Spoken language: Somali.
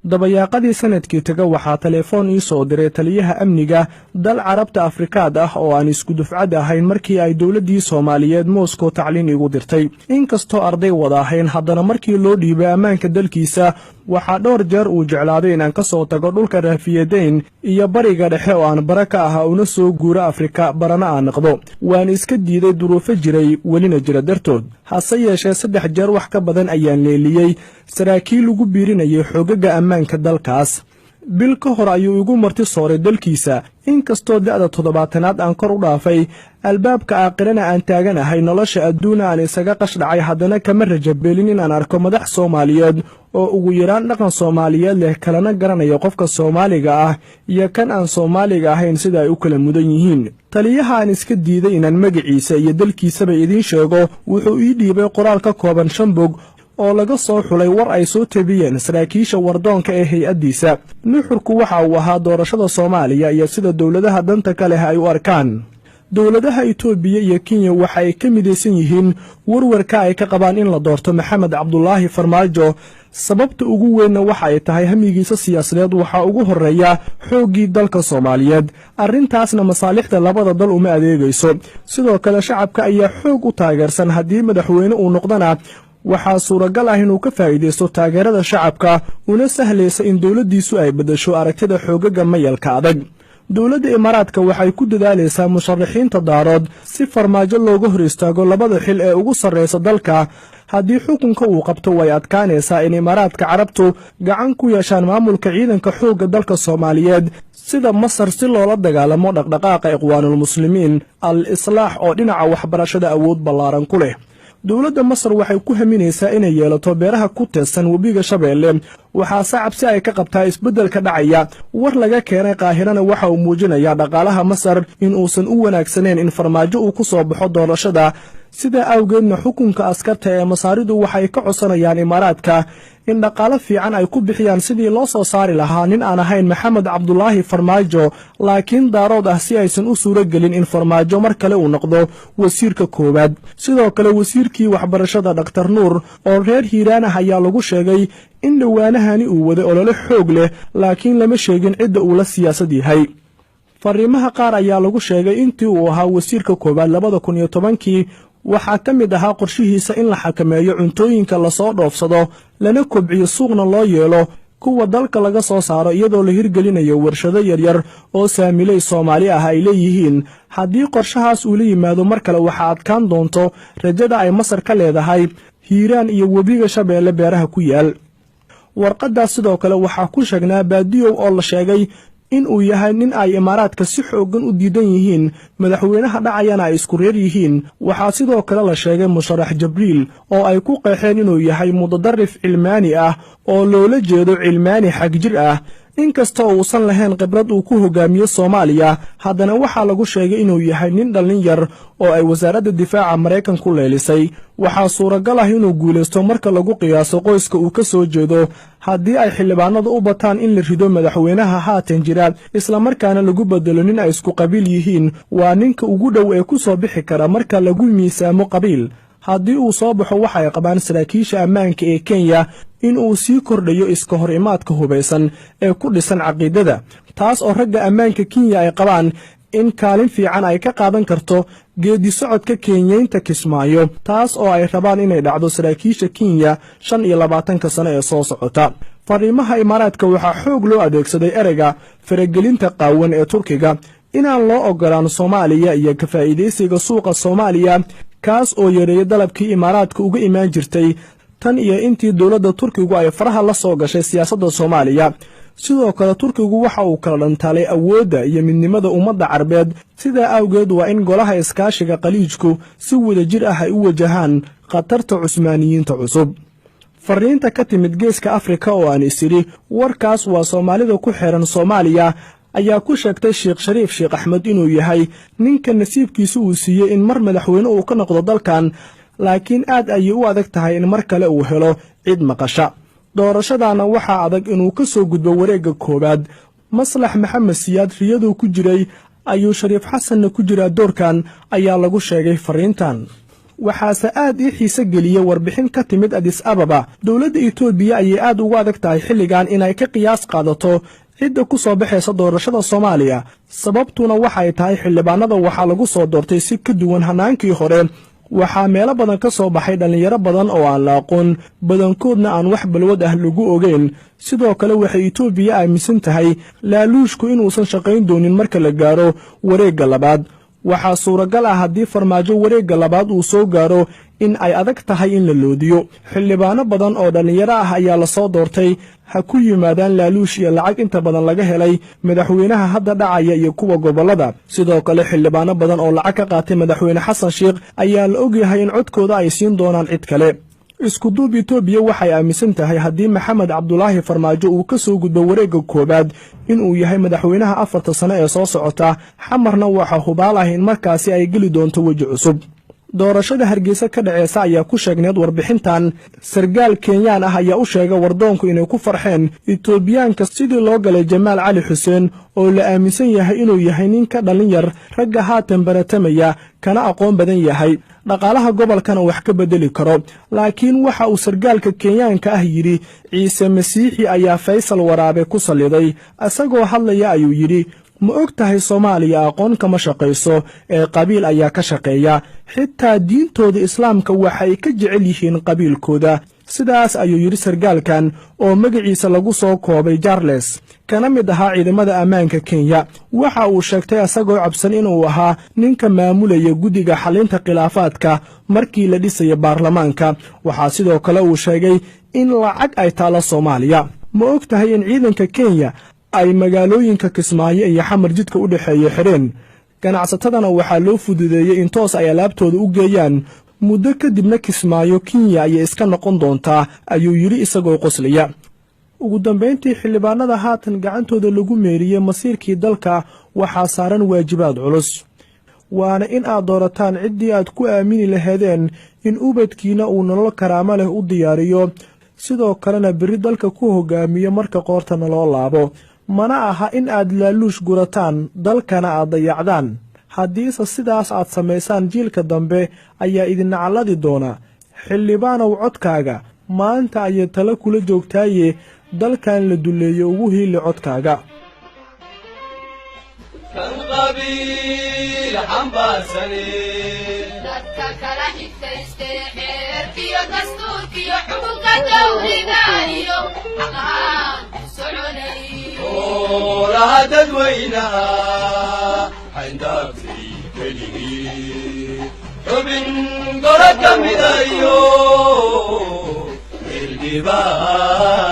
dabayaaqadii sanadkii taga waxaa telefoon ii soo diray taliyaha amniga dal carabta Afrikaad ah oo aan isku dufcad ahayn markii ay dawladdii Soomaaliyeed Moscow tacliin igu dirtay inkastoo arday wada ahayn haddana markii loo dhiibay ammaanka dalkiisa waxaa dhowr jeer uu jeclaaday inaan ka soo tago dhulka Raafiyadeyn iyo bariga dhexe oo aan baraka ah una soo guuro Afrika barana aan noqdo waan iska diiday duruufo jiray welina jira dartood hase yeeshee 3 jeer wax ka badan ayaan leeliyay saraakiil ugu biirinayay xogaga ammaanka dalkaas bil ka hor ayuu igu marti sooray dalkiisa inkastoo da'da 70aad aan kor u dhaafay albaabka aakhirana aan taaganahay nolosha adduuna aan isaga qashdhacay haddana kama rajabeelin inaan arko madax Soomaaliyeed oo ugu yaraan dhaqan Soomaaliyeed leh kalena garanaya qofka Soomaaliga ah iyo kan aan Soomaaliga ahayn sida ay u kala mudan yihiin taliyaha aan iska diiday inaan magaciisa iyo dalkiisaba idin sheego wuxuu ii dhiibay qoraal ka kooban 5 bog oo laga soo xulay war ay soo tabiyeen saraakiisha wardoonka ee hay'adiisa nuxurku waxa uu ahaa doorashada Soomaaliya iyo sida dawladaha danta kale ay u arkaan dawladaha Itoobiya iyo Kenya waxa ay ka midaysan yihiin warwarka ay ka qabaan in la doorto Maxamed Cabdullaahi Farmaajo sababta ugu weyn waxa ay tahay hamigiisa siyaasadeed waxa ugu horeeya xoogii dalka Soomaaliyeed arrintaasna masaalixda labada dal uma adeegayso sidoo kale shacabka ayaa xoog u taageersan haddii madaxweyne uu noqdana waxaa suuragal ah inuu ka faa'iideysto taageerada shacabka una sahlaysa in dawladdiisu ay bedesho aragtida xoogaga mayalka adag dawladda Imaaraadka waxay ku dadaalaysaa musharaxiinta daarood si Farmaajo looga hor istaago labada xil ee ugu sareysa dalka haddii xukunka uu qabto way adkaanaysaa in Imaaraadka Carabtu gacan ku yeeshaan maamulka ciidanka xoogga dalka Soomaaliyeed sida Masar si loola dagaalamo dhaqdhaqaaqa Ikhwaanul Muslimiin al-Islaax oo dhinaca waxbarashada awood ballaaran ku leh dawladda Masar waxay ku haminaysaa inay yeelato beeraha ku teesan webiga Shabeelle waxaa sacab si ay ka qabtaa isbeddelka dhacaya war laga keenay Qaahirana waxa uu muujinayaa dhaqaalaha Masar in uusan u wanaagsaneyn in Farmaajo uu ku soo baxo doorashada sida awgeedna xukunka askarta ee Masaaridu waxay ka codsanayaan Imaaraadka in dhaqaale fiican ay ku bixiyaan sidii loo soo saari lahaa nin aan ahayn Maxamed Cabdullaahi Farmaajo laakiin daarood ah si aysan u suura gelin in Farmaajo mar kale uu noqdo wasiirka koowaad sidoo kale wasiirkii waxbarashada Dr. Nuur oo reer Hiiraan ah ayaa lagu sheegay in dhawaanahani uu wada olole xoog leh laakiin lama sheegin cidda uu la siyaasad yahay fariimaha qaar ayaa lagu sheegay intii uu ahaa wasiirka koowaad 2010kii waxaa ka mid ahaa qorshihiisa in la xakameeyo cuntooyinka la soo dhoofsado lana kobciyo suuqna loo yeelo kuwa dalka laga soo saaro iyadoo la hirgelinayo warshado yaryar oo saamilay Soomaali ah ay leeyihiin haddii qorshahaas uu la yimaado mar kale waxa adkaan doonto rajada ay Masar ka leedahay Hiiraan iyo webiga Shabeelle beeraha ku yaal warqadaas sidoo kale waxaa ku sheegnaa baadiyow oo la sheegay in uu yahay nin ay Imaaraadka si xoogan u diidan yihiin madaxweynaha dhacayana ay isku reer yihiin waxaa sidoo kale la sheegay musharax Jibriil oo ay ku qeexeen inuu yahay mudadarrif cilmaani ah oo loola jeedo cilmaani xag jir ah inkastoo uusan lahayn khibrad uu ku hogaamiyo Soomaaliya haddana waxaa lagu sheegay inuu yahay nin dhalin yar oo ay wasaaradda difaaca Mareykanku leelisay waxaa suuragal ah inuu guuleysto marka lagu qiyaaso qoyska uu ka soo jeedo haddii ay xildhibaanadu u bataan in la rido madaxweynaha haatan jira isla markaana lagu bedelo nin ay isku qabiil yihiin waa ninka ugu dhow ee ku soo bixi kara marka lagu miisaamo qabiil haddii uu soo baxo waxa ay qabaan saraakiisha ammaanka ee Kenya in uu sii kordhayo iska hor imaadka hubeysan ee ku dhisan caqiidada taas oo ragga ammaanka Kenya ay qabaan in kaalin fiican ay ka qaadan karto geedi socodka Kenyaynta Kismaayo taas oo ay rabaan inay dhacdo saraakiisha Kenya 25 sano ee soo socota fariimaha Imaaraadka waxaa xoog loo adeegsaday ereyga faragelinta qaawan ee Turkiga inaan loo ogolaan Soomaaliya iyo ka faa'iideysiga suuqa Soomaaliya kaas oo yareeyay dalabkii Imaaraadka uga imaan jirtay tan iyo intii dawladda Turkigu ay faraha la soo gashay siyaasadda Soomaaliya sidoo kale Turkigu waxa uu kala dhantaalay awoodda iyo midnimada ummadda Carbeed sida awgeed waa in golaha iskaashiga qaliijku si wadajir ah ay u wajahaan khatarta Cusmaaniyiinta cusub fariinta ka timid geeska Afrika oo aan isiri warkaas waa Soomaalida ku xiran Soomaaliya ayaa ku sheegtay Sheekh Shariif Sheekh Axmed inuu yahay ninka nasiibkiisu uu siiyay in mar madaxweyne uu ka noqdo dalkan laakiin aad ayay u adag tahay in mar kale uu helo cid maqasha doorashadana waxaa adag inuu ka soo gudbo wareegga koowaad Maslax Maxamed Siyaad riyadu ku jiray ayuu Shariif Xasanna ku jira doorkan ayaa lagu sheegay fariintan waxaase aad ii xiise geliyey warbixin ka timid Addis Ababa. Dowladda Itoobiya ayay aad ugu adag tahay xilligan inay ka qiyaas qaadato cidda ku soo baxaysa doorashada Soomaaliya. Sababtuna waxay tahay xildhibaanada waxaa lagu soo doortay si ka duwan hanaankii hore. waxaa meelo badan ka soo baxay dhalinyaro badan oo aan la aqoon badankoodna aan wax balwad ah lagu ogeyn. sidoo kale waxay Itoobiya aaminsan tahay laaluushku inuusan shaqayn doonin marka la gaaro wareegga labaad. waxaa suuragal ah haddii farmaajo wareegga labaad uu soo gaaro in ay adag tahay in la loodiyo. xildhibaano badan oo dhalinyaro ah ayaa la soo doortay, ha ku yimaadaan laaluush iyo lacag inta badan laga helay madaxweynaha hadda dhacaya iyo kuwa gobolada. sidoo kale xildhibaano badan oo lacag ka qaatay madaxweyne Xasan Sheikh ayaa la ogyahay in codkooda ay siin doonaan cid kale. isku duub Itoobiya waxay aaminsan tahay haddii Maxamed Cabdulaahi Farmaajo uu ka soo gudbo wareegga koobaad inuu yahay madaxweynaha 4 sano ee soo socota, xamarna waxa hubaal ah in markaasi ay geli doonto waji cusub. doorashada Hargeysa ka dhaceysa ayaa ku sheegneed warbixintan. sargaal Kenyaan ah ayaa u sheegay wardoonku inay ku farxeen Itoobiyaanka sidii loo galay Jamaal Cali Xuseen oo la aaminsan yahay inuu yahay nin ka dhalin yar ragga haatan baratamaya kana aqoon badan yahay, dhaqaalaha gobolkana wax ka bedeli karo. laakiin waxa uu sargaalka Kenyaanka ah yiri Ciise Masiixi ayaa Faysal Waraabe ku saliday. asagoo hadlaya ayuu yiri ma og tahay Soomaaliya aqoon kama shaqayso ee qabiil ayaa ka shaqeeya. xitaa diintooda Islaamka waxay ka jecel yihiin qabiilkooda. sidaas ayuu yiri sargaalkan oo magaciisa lagu soo koobay Charles, kana mid ahaa ciidamada ammaanka Kenya. waxa uu sheegtay asagoo cabsan inuu ahaa ninka maamulaya guddiga xalinta khilaafaadka markii la dhisay baarlamaanka. waxaa sidoo kale uu sheegay in lacag ay taalo Soomaaliya. ma og tahay in ciidanka Kenya ay magaalooyinka Kismaayo iyo Xamar jidka u dhaxeeya xireen. ganacsatadana waxaa loo fududeeyay in toos ay alaabtooda u geeyaan. muddo kadibna Kismaayo Kenya ayay iska noqon doontaa, ayuu yiri isagoo qoslaya. ugu dambeyntii xildhibaanada haatan gacantooda lagu meeriyay masiirkii dalka waxaa saaran waajibaad culus. waana in aad doorataan ciddii aad ku aamini lahaydeen in ubadkiina uu nolol karaamo leh u diyaariyo, sidoo kalena berri dalka ku hogaamiyo marka qoortana loo laabo. mana aha in aad laaluush gurataan dalkana aad dayacdaan. haddiise sidaas aad samaysaan jiilka dambe ayaa idin nacladi doona. xildhibaanow codkaaga maanta ayay tala kula joogtaaye dalkan la duleeyo ugu hiili codkaaga. هذا الوينا عندك في كلي ومن قرك من أيوه الجبال